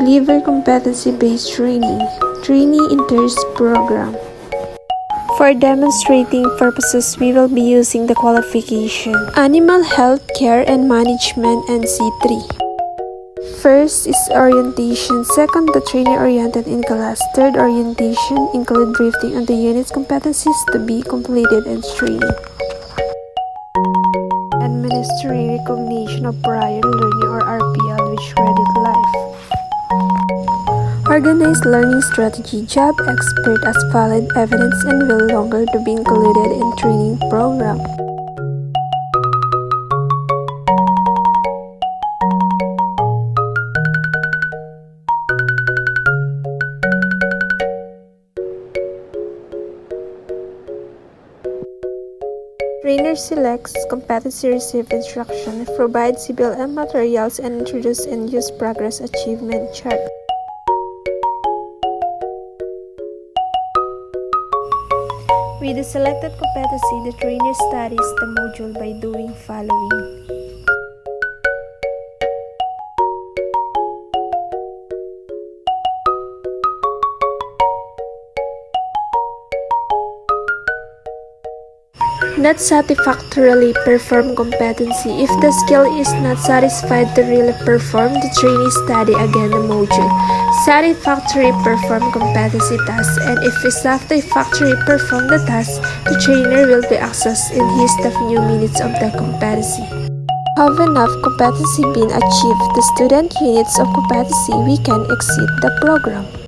deliver competency-based training, Trainee Interest Program. For demonstrating purposes, we will be using the qualification Animal Health Care and Management NC3. First is orientation. Second, the trainer oriented in class. Third, orientation include briefing on the unit's competencies to be completed and training. Administering recognition of prior learning or RPL which credit life. Organized learning strategy, job expert as valid evidence and will longer to be included in training program. Trainer selects competency, receive instruction, provide CBLM materials, and introduce and use progress achievement chart. With the selected competency, the trainer studies the module by doing following. Not satisfactorily perform competency. If the skill is not satisfied to really perform, the trainee study again the module. Satisfactorily perform competency task, and if we satisfactorily perform the task, the trainer will be accessed in his the few minutes of the competency. Have enough competency been achieved, the student units of competency, we can exit the program.